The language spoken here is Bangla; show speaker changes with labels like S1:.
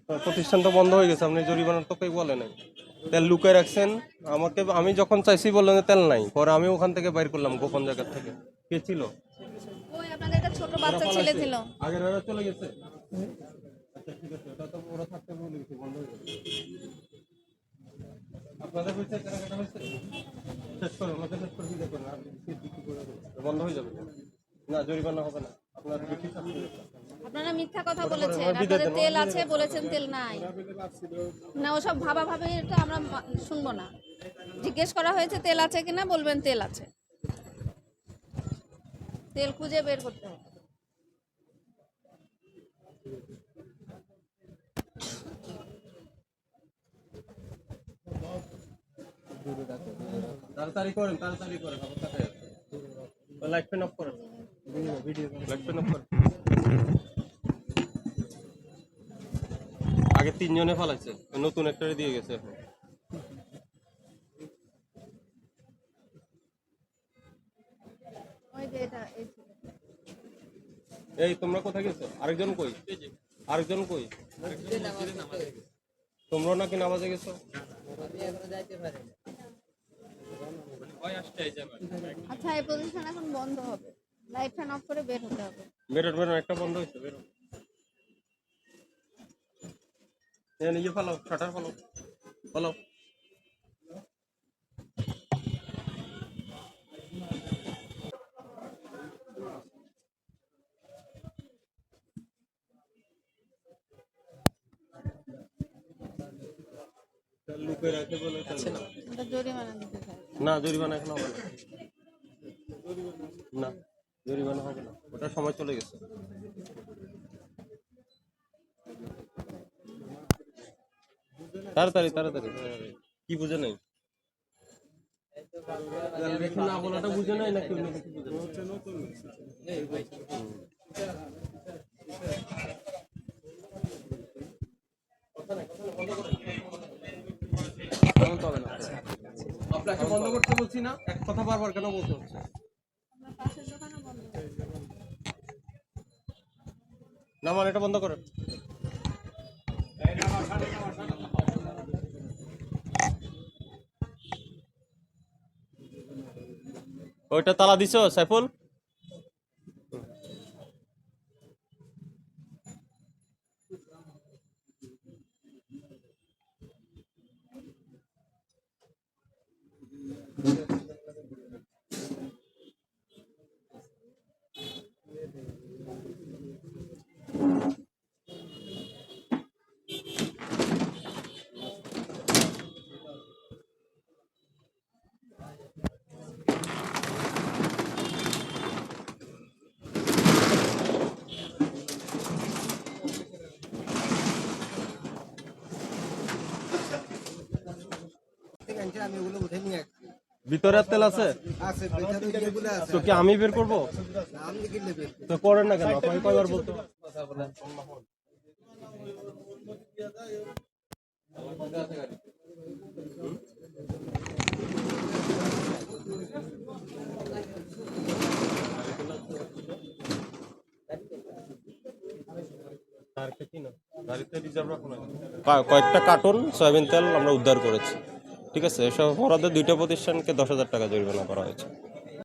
S1: প্রতিষ্ঠান তো বন্ধ হয়ে গেছে, আপনি জরিমানার তো কেউ বলে নাই। তেল লুকিয়ে রাখছেন আমাকে, আমি যখন চাইছি বললেন যে তেল নাই, পরে আমি ওখান থেকে বাইর করলাম গোপন জায়গা থেকে। কে ছিল?
S2: ওই আপনাদের একটা ছোট বাচ্চা ছেলে ছিল।
S1: আগের ওরা চলে গেছে। আচ্ছা ঠিক আছে, ওটা তো ওরা থাকতে বলে গেছে, বন্ধ হয়ে গেছে। আপনাদের হয়েছে কেনাকাটা হয়েছে, শেষ করে আমাকে শেষ করে দিতে পারেন, আর কিছু করে বন্ধ হয়ে যাবে না, জরিমানা হবে না। আপনার ব্রিটিশ
S2: আপনারা মিথ্যা কথা বলেছেন, আপনাদের তেল আছে বলেছেন, তেল নাই। না ওসব ভাবা ভাবে এটা আমরা শুনবো না। জিজ্ঞেস করা হয়েছে তেল আছে কিনা, বলবেন তেল আছে। তেল খুঁজে বের করতে হবে।
S1: তাড়াতাড়ি করেন, তাড়াতাড়ি করেন, আমার কাছে লাইট ফ্যান অফ করেন, ভিডিও লাইট ফ্যান অফ করেন। আগে 3 জনে ফালাইছে, নতুন একটা দিয়ে গেছে এখন। এই তোমরা কোথায় গেছো? আরেকজন কই? আরেকজন কই? তোমরা নাকি নামাজে গেছো?
S2: আচ্ছা, এই পজিশন এখন বন্ধ হবে, লাইট ফ্যান অফ করে বের হতে হবে।
S1: বেরোন, একটা বন্ধ হয়েছে, বেরোন। নিজে ফালাও, শাটার ফালাও, ফালাও। লুকে রাখে বলে
S2: জরিমানা দিতে চাই
S1: না, জরিমানা এখন হবে না, না জরিমানা হবে না, ওটা সময় চলে গেছে। তাড়াতাড়ি তাড়াতাড়ি, কি বুঝে নাই? না বলাটা বুঝে নাই নাকি অন্য কিছু বুঝে আপনাকে বন্ধ করতে বলছি না, এক কথা বারবার কেন বলতে হচ্ছে? নামান, এটা বন্ধ করেন। ওইটা তালা দিছো সাইফুল? ভিতরে তেল আছে তো কি আমি বের করবো? তো করেন না কেন? আপনি কয়বার বলতো? কয়েকটা কার্টুন সয়াবিন তেল আমরা উদ্ধার করেছি। ঠিক আছে, এসব অপরাধে 2টা প্রতিষ্ঠানকে 10,000 টাকা জরিমানা করা হয়েছে।